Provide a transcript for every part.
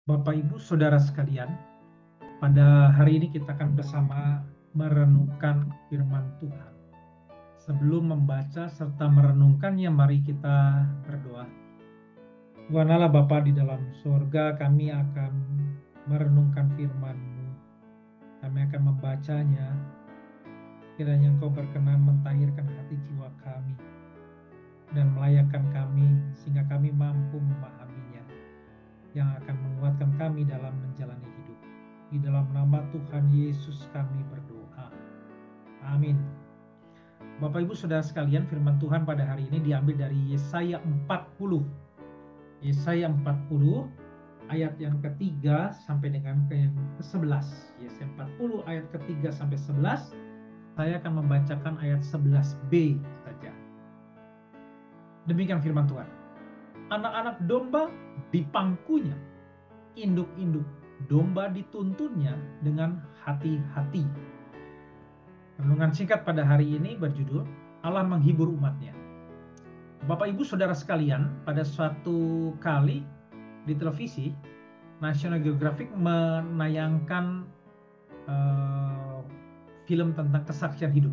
Bapak, Ibu, Saudara sekalian, pada hari ini kita akan bersama merenungkan firman Tuhan. Sebelum membaca serta merenungkannya, mari kita berdoa. Tuhan Allah Bapa di dalam surga, kami akan merenungkan firman-Mu. Kami akan membacanya. Kiranya Engkau berkenan mentahirkan hati jiwa kami dan melayakkan kami sehingga kami mampu memahaminya, yang akan menguatkan kami dalam menjalani hidup. Di dalam nama Tuhan Yesus kami berdoa. Amin. Bapak Ibu Saudara sekalian, firman Tuhan pada hari ini diambil dari Yesaya 40. Yesaya 40 ayat yang ketiga sampai dengan yang ke-11. Yesaya 40 ayat ketiga sampai 11. Saya akan membacakan ayat 11b saja. Demikian firman Tuhan. Anak-anak domba dipangkunya, induk-induk domba dituntunnya dengan hati-hati. Renungan singkat pada hari ini berjudul Allah menghibur umatnya. Bapak Ibu Saudara sekalian, pada suatu kali di televisi National Geographic menayangkan film tentang kesaksian hidup.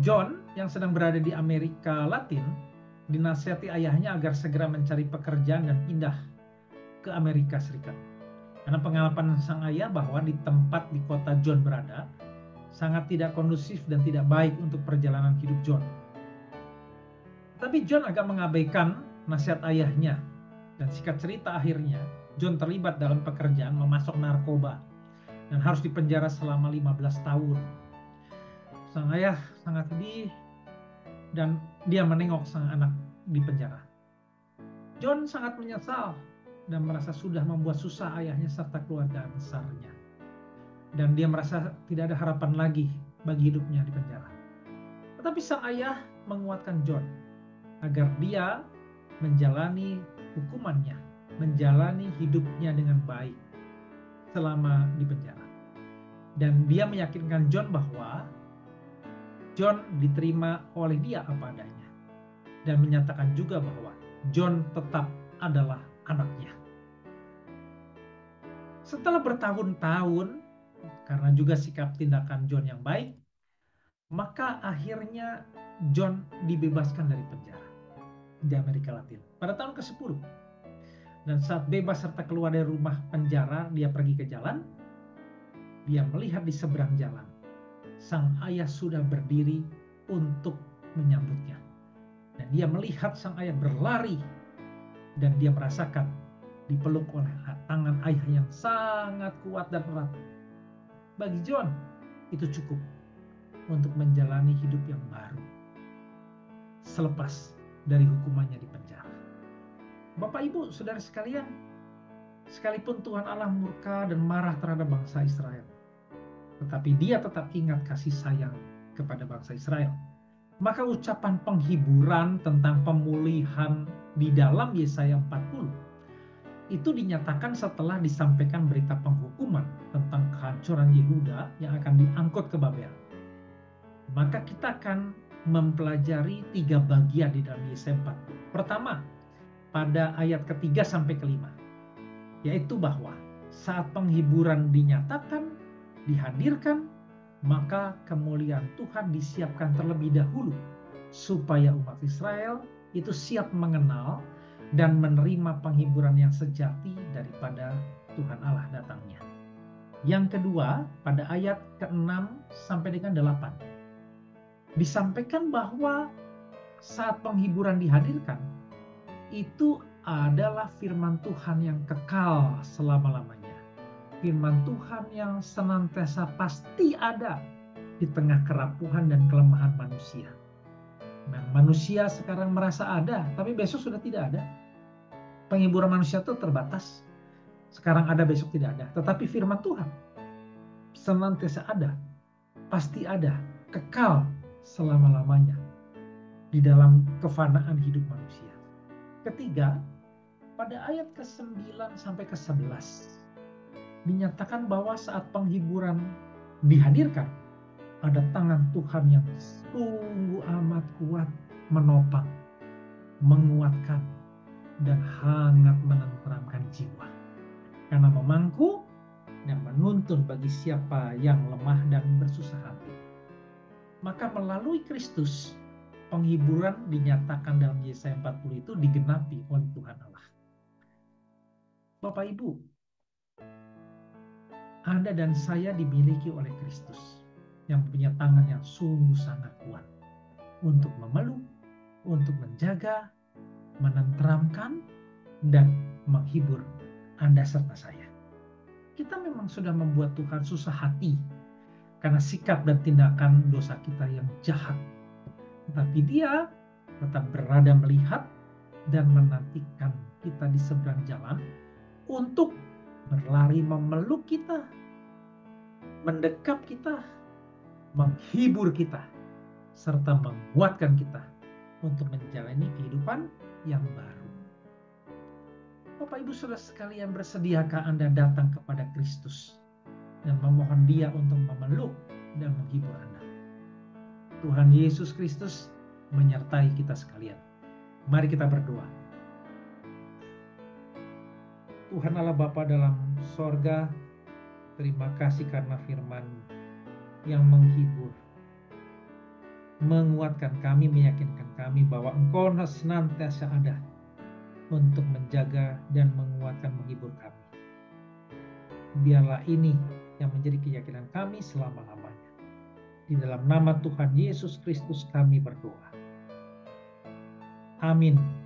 John yang sedang berada di Amerika Latin dinasihati ayahnya agar segera mencari pekerjaan dan pindah ke Amerika Serikat. Karena pengalaman sang ayah bahwa di tempat di kota John berada sangat tidak kondusif dan tidak baik untuk perjalanan hidup John. Tapi John agak mengabaikan nasihat ayahnya, dan singkat cerita akhirnya John terlibat dalam pekerjaan memasok narkoba dan harus dipenjara selama 15 tahun. Sang ayah sangat sedih dan dia menengok sang anak di penjara. John sangat menyesal dan merasa sudah membuat susah ayahnya serta keluarga besarnya. Dan dia merasa tidak ada harapan lagi bagi hidupnya di penjara. Tetapi sang ayah menguatkan John agar dia menjalani hukumannya, menjalani hidupnya dengan baik selama di penjara. Dan dia meyakinkan John bahwa John diterima oleh dia apa adanya. Dan menyatakan juga bahwa John tetap adalah anaknya. Setelah bertahun-tahun, karena juga sikap tindakan John yang baik, maka akhirnya John dibebaskan dari penjara di Amerika Latin pada tahun ke-10. Dan saat bebas serta keluar dari rumah penjara, dia pergi ke jalan. Dia melihat di seberang jalan, sang ayah sudah berdiri untuk menyambutnya. Dan dia melihat sang ayah berlari, dan dia merasakan dipeluk oleh tangan ayah yang sangat kuat dan erat. Bagi John, itu cukup untuk menjalani hidup yang baru selepas dari hukumannya di penjara. Bapak, Ibu, Saudara sekalian, sekalipun Tuhan Allah murka dan marah terhadap bangsa Israel, tetapi dia tetap ingat kasih sayang kepada bangsa Israel. Maka ucapan penghiburan tentang pemulihan di dalam Yesaya 40 itu dinyatakan setelah disampaikan berita penghukuman tentang kehancuran Yehuda yang akan diangkut ke Babel. Maka kita akan mempelajari 3 bagian di dalam Yesaya 40. Pertama, pada ayat ketiga sampai kelima, yaitu bahwa saat penghiburan dinyatakan, dihadirkan, maka kemuliaan Tuhan disiapkan terlebih dahulu supaya umat Israel itu siap mengenal dan menerima penghiburan yang sejati daripada Tuhan Allah datangnya. Yang kedua, pada ayat ke-6 sampai dengan 8, disampaikan bahwa saat penghiburan dihadirkan, itu adalah firman Tuhan yang kekal selama-lamanya. Firman Tuhan yang senantiasa pasti ada di tengah kerapuhan dan kelemahan manusia. Nah, manusia sekarang merasa ada, tapi besok sudah tidak ada. Penghiburan manusia itu terbatas. Sekarang ada, besok tidak ada. Tetapi firman Tuhan senantiasa ada, pasti ada, kekal selama-lamanya di dalam kefanaan hidup manusia. Ketiga, pada ayat ke-9 sampai ke-11 dinyatakan bahwa saat penghiburan dihadirkan, ada tangan Tuhan yang sungguh amat kuat menopang, menguatkan, dan hangat menenteramkan jiwa, karena memangku dan menuntun bagi siapa yang lemah dan bersusah hati. Maka melalui Kristus, penghiburan dinyatakan dalam Yesaya 40 itu digenapi oleh Tuhan Allah. Bapak Ibu, Anda dan saya dimiliki oleh Kristus yang punya tangan yang sungguh sangat kuat untuk memeluk, untuk menjaga, menenteramkan, dan menghibur Anda serta saya. Kita memang sudah membuat Tuhan susah hati karena sikap dan tindakan dosa kita yang jahat. Tetapi Dia tetap berada melihat dan menantikan kita di seberang jalan untuk berlari memeluk kita, mendekap kita, menghibur kita, serta menguatkan kita untuk menjalani kehidupan yang baru. Bapak Ibu Saudara sekalian, bersediakah Anda datang kepada Kristus dan memohon Dia untuk memeluk dan menghibur Anda? Tuhan Yesus Kristus menyertai kita sekalian. Mari kita berdoa. Tuhan Allah Bapa dalam sorga, terima kasih karena firman yang menghibur, menguatkan kami, meyakinkan kami bahwa Engkau senantiasa ada untuk menjaga dan menguatkan, menghibur kami. Biarlah ini yang menjadi keyakinan kami selama-lamanya. Di dalam nama Tuhan Yesus Kristus kami berdoa. Amin.